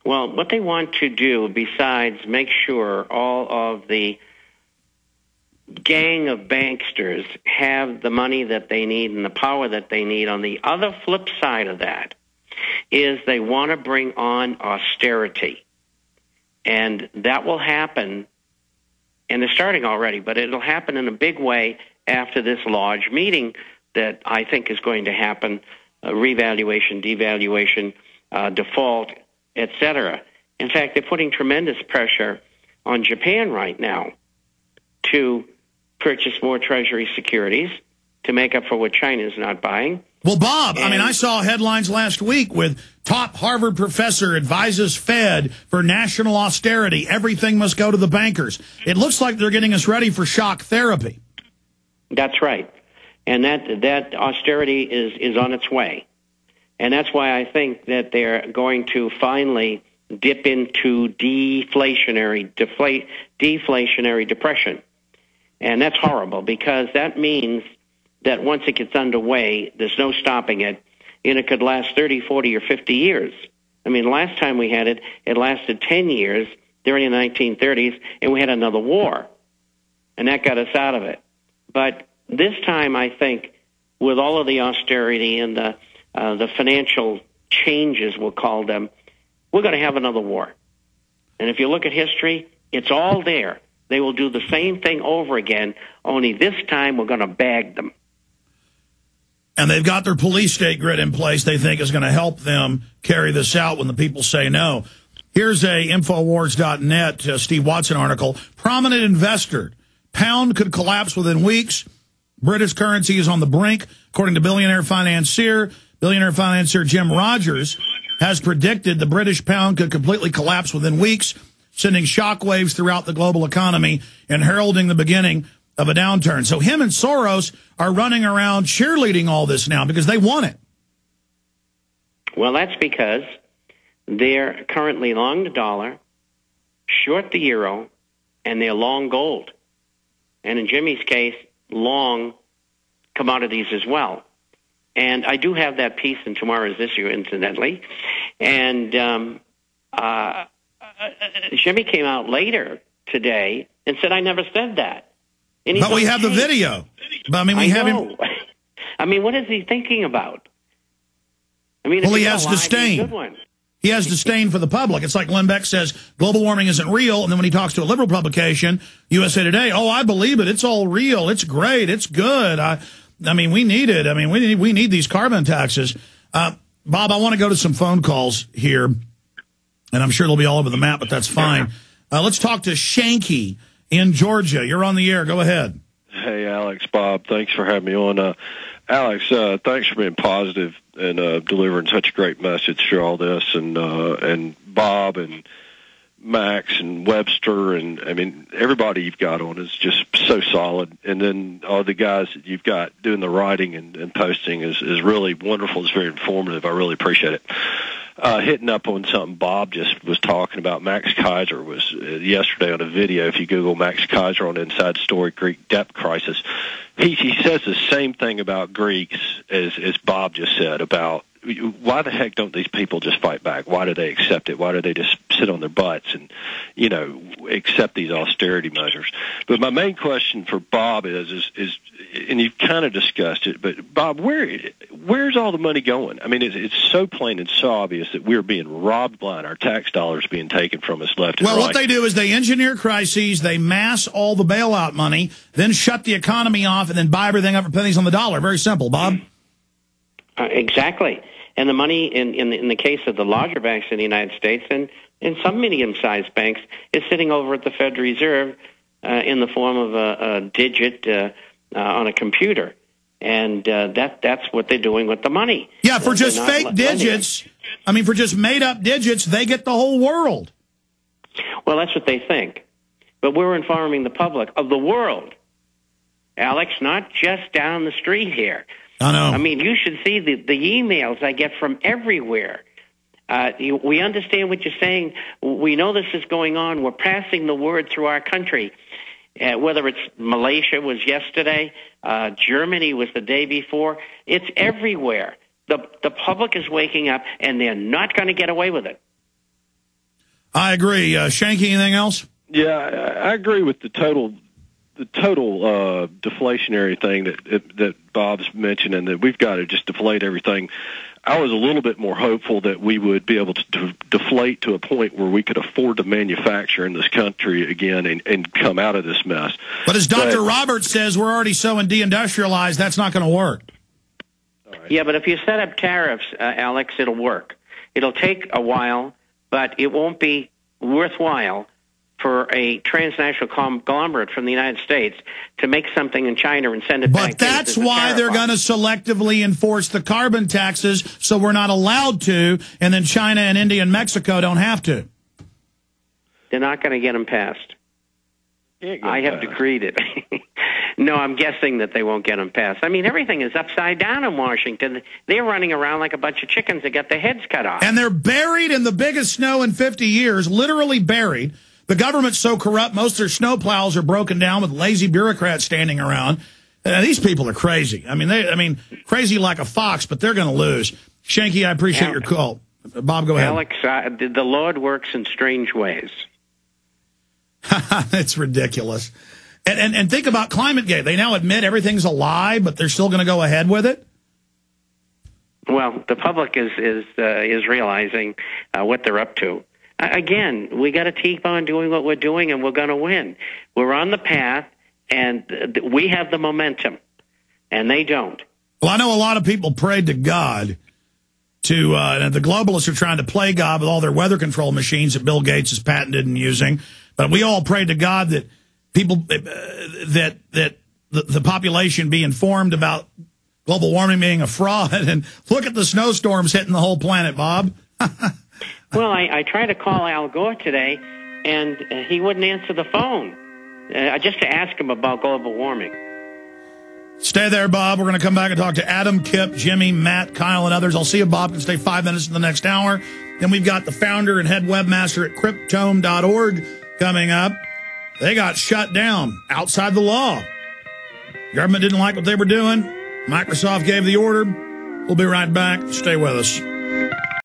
Well, what they want to do, besides make sure all of the gang of banksters have the money that they need and the power that they need, on the other flip side of that is they want to bring on austerity. And that will happen, and they're starting already, but it'll happen in a big way after this large meeting that I think is going to happen, revaluation, devaluation, default, etc. In fact, they're putting tremendous pressure on Japan right now to purchase more Treasury securities to make up for what China is not buying. Well, Bob, I saw headlines last week with top Harvard professor advises Fed for national austerity. Everything must go to the bankers. It looks like they're getting us ready for shock therapy. That's right. And that austerity is on its way. And that's why I think that they're going to finally dip into deflationary depression. And that's horrible, because that means that once it gets underway, there's no stopping it, and it could last 30, 40, or 50 years. I mean, last time we had it, it lasted 10 years during the 1930s, and we had another war, and that got us out of it. But this time, I think, with all of the austerity and the financial changes, we'll call them, we're going to have another war. And if you look at history, it's all there. They will do the same thing over again, only this time we're going to bag them. And they've got their police state grid in place they think is going to help them carry this out when the people say no. Here's a Infowars.net Steve Watson article. Prominent investor. Pound could collapse within weeks. British currency is on the brink, according to billionaire financier Jim Rogers has predicted the British pound could completely collapse within weeks, sending shockwaves throughout the global economy and heralding the beginning of a downturn. So him and Soros are running around cheerleading all this now because they want it. Well, that's because they're currently long the dollar, short the euro, and they're long gold. And in Jimmy's case, long commodities as well. And I do have that piece in tomorrow's issue, incidentally. And Jimmy came out later today and said, I never said that. But we have the video. But, I mean, we have him. I mean, what is he thinking about? I mean, well, he has disdain. He has disdain for the public. It's like Glenn Beck says, global warming isn't real. And then when he talks to a liberal publication, USA Today, oh, I believe it. It's all real. It's great. It's good. I mean, we need it. I mean, we need these carbon taxes. Bob, I want to go to some phone calls here, and I'm sure they'll be all over the map, but that's fine. Let's talk to Shanky in Georgia. You're on the air. Go ahead. Hey, Alex, Bob, thanks for having me on. Alex, thanks for being positive and delivering such a great message through all this. And Bob and Max and Webster and, I mean, everybody you've got on is just so solid. And then all the guys that you've got doing the writing and posting is really wonderful. It's very informative. I really appreciate it. Hitting up on something Bob just was talking about. Max Kaiser was yesterday on a video. If you Google Max Kaiser on Inside Story, Greek debt crisis, he says the same thing about Greeks as Bob just said about why the heck don't these people just fight back? Why do they accept it? Why do they just sit on their butts and, you know, accept these austerity measures? But my main question for Bob is and you've kind of discussed it, but Bob, where's all the money going? I mean, it's so plain and so obvious that we're being robbed blind. Our tax dollars being taken from us left and right. Well, what they do is they engineer crises, they mass all the bailout money, then shut the economy off, and then buy everything up for pennies on the dollar. Very simple, Bob. Exactly. And the money, in the case of the larger banks in the United States and in some medium-sized banks, is sitting over at the Federal Reserve in the form of a digit on a computer. And that's what they're doing with the money. Yeah, for just fake digits, I mean, for just made-up digits, they get the whole world. Well, that's what they think. But we're informing the public of the world, Alex, not just down the street here. I know. I mean, you should see the emails I get from everywhere. We understand what you're saying. We know this is going on. We're passing the word through our country. Whether it's Malaysia was yesterday, Germany was the day before. It's everywhere. The public is waking up, and they're not going to get away with it. I agree. Shanky, anything else? Yeah, I agree with the total deflationary thing that Bob's mentioned, and that we've got to just deflate everything. I was a little bit more hopeful that we would be able to deflate to a point where we could afford to manufacture in this country again and come out of this mess. But as Dr. Roberts says, we're already so deindustrialized, that's not going to work. Right. Yeah, but if you set up tariffs, Alex, it'll work. It'll take a while, but it won't be worthwhile for a transnational conglomerate from the United States to make something in China and send it back. But that's why they're going to selectively enforce the carbon taxes, so we're not allowed to, and then China and India and Mexico don't have to. They're not going to get them passed. I have decreed it. No, I'm guessing that they won't get them passed. I mean, everything is upside down in Washington. They're running around like a bunch of chickens that got their heads cut off. And they're buried in the biggest snow in 50 years, literally buried. The government's so corrupt, most of their snow plows are broken down with lazy bureaucrats standing around. These people are crazy. I mean, crazy like a fox, but they're going to lose. Shanky, I appreciate your call. Bob, go ahead. Alex, the Lord works in strange ways. It's ridiculous. And think about ClimateGate. They now admit everything's a lie, but they're still going to go ahead with it? Well, the public is realizing what they're up to. Again, we got to keep on doing what we're doing, and we're going to win. We're on the path, and we have the momentum, and they don't. Well, I know a lot of people prayed to God to the globalists are trying to play God with all their weather control machines that Bill Gates has patented and using. But we all prayed to God that people that the population be informed about global warming being a fraud. And look at the snowstorms hitting the whole planet, Bob. Well, I tried to call Al Gore today, and he wouldn't answer the phone just to ask him about global warming. Stay there, Bob. We're going to come back and talk to Adam, Kip, Jimmy, Matt, Kyle, and others. I'll see if Bob can stay 5 minutes in the next hour. Then we've got the founder and head webmaster at cryptome.org coming up. They got shut down outside the law. Government didn't like what they were doing. Microsoft gave the order. We'll be right back. Stay with us.